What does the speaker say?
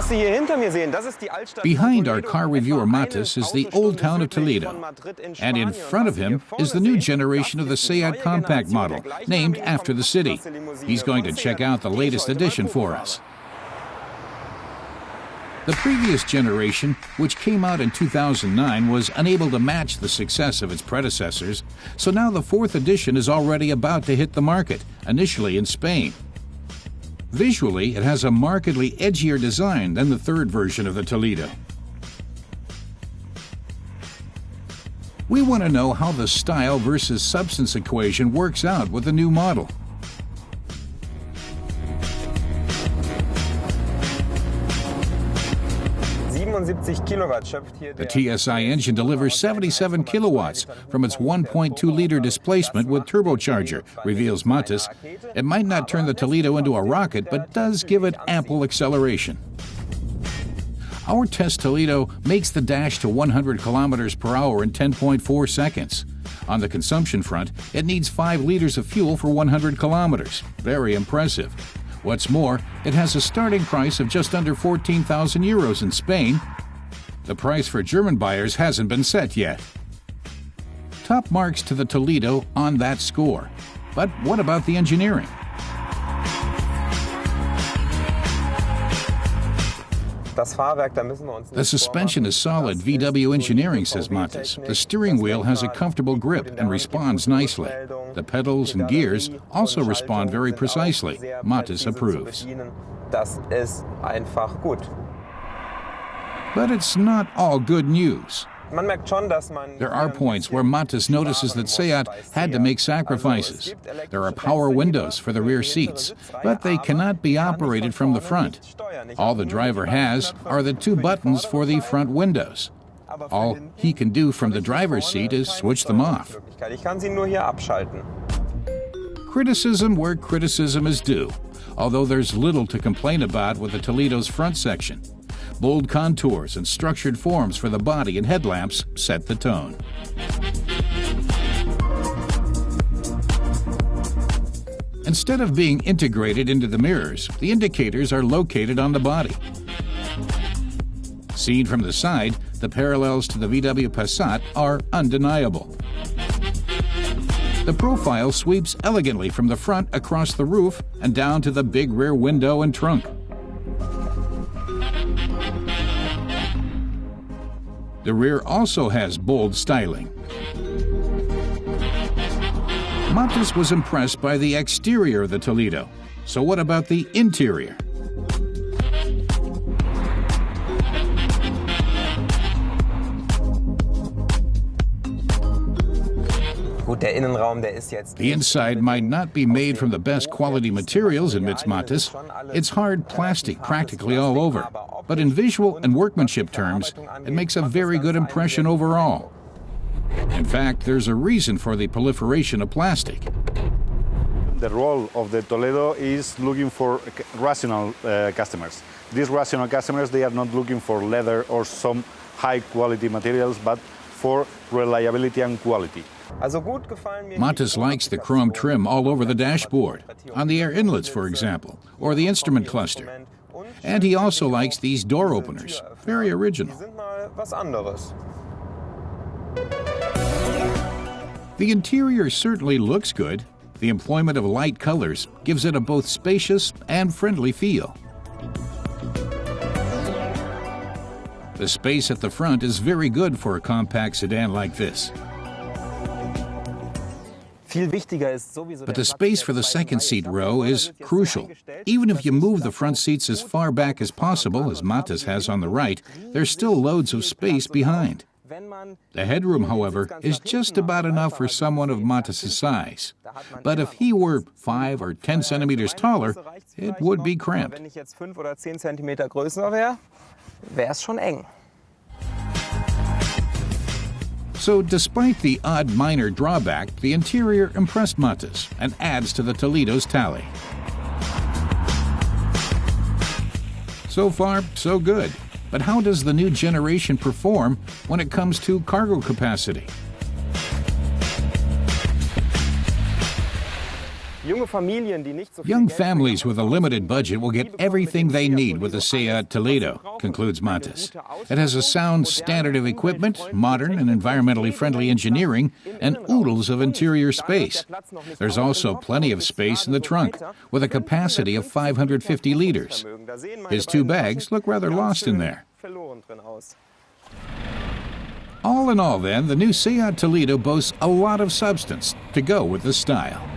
Behind our car reviewer Matis is the old town of Toledo, and in front of him is the new generation of the Seat compact model, named after the city. He's going to check out the latest edition for us. The previous generation, which came out in 2009, was unable to match the success of its predecessors, so now the fourth edition is already about to hit the market, initially in Spain. Visually, it has a markedly edgier design than the third version of the Toledo. We want to know how the style versus substance equation works out with the new model. The TSI engine delivers 77 kilowatts from its 1.2-liter displacement with turbocharger, reveals Matis. It might not turn the Toledo into a rocket, but does give it ample acceleration. Our test Toledo makes the dash to 100 kilometers per hour in 10.4 seconds. On the consumption front, it needs 5 liters of fuel for 100 kilometers. Very impressive. What's more, it has a starting price of just under 14,000 euros in Spain. The price for German buyers hasn't been set yet. Top marks to the Toledo on that score. But what about the engineering? The suspension is solid VW engineering, says Matis. The steering wheel has a comfortable grip and responds nicely. The pedals and gears also respond very precisely. Matis approves. But it's not all good news. There are points where Matis notices that Seat had to make sacrifices. There are power windows for the rear seats, but they cannot be operated from the front. All the driver has are the 2 buttons for the front windows. All he can do from the driver's seat is switch them off. Criticism where criticism is due, although there's little to complain about with the Toledo's front section. Bold contours and structured forms for the body and headlamps set the tone. Instead of being integrated into the mirrors, the indicators are located on the body. Seen from the side, the parallels to the VW Passat are undeniable. The profile sweeps elegantly from the front across the roof and down to the big rear window and trunk. The rear also has bold styling. Matis was impressed by the exterior of the Toledo. So what about the interior? The inside might not be made from the best quality materials, admits Matis. It's hard plastic practically all over. But in visual and workmanship terms, it makes a very good impression overall. In fact, there's a reason for the proliferation of plastic. The role of the Toledo is looking for rational customers. These rational customers, they are not looking for leather or some high-quality materials, but for reliability and quality. Matis likes the chrome trim all over the dashboard, on the air inlets, for example, or the instrument cluster. And he also likes these door openers. Very original. The interior certainly looks good. The employment of light colors gives it a both spacious and friendly feel. The space at the front is very good for a compact sedan like this. But the space for the second seat row is crucial. Even if you move the front seats as far back as possible, as Matis has on the right, there's still loads of space behind. The headroom, however, is just about enough for someone of Matis' size. But if he were 5 or 10 centimeters taller, it would be cramped. So despite the odd minor drawback, the interior impressed Matis and adds to the Toledo's tally. So far, so good. But how does the new generation perform when it comes to cargo capacity? Young families with a limited budget will get everything they need with the Seat Toledo, concludes Mattes. It has a sound standard of equipment, modern and environmentally friendly engineering, and oodles of interior space. There's also plenty of space in the trunk, with a capacity of 550 liters. His two bags look rather lost in there. All in all, then, the new Seat Toledo boasts a lot of substance to go with the style.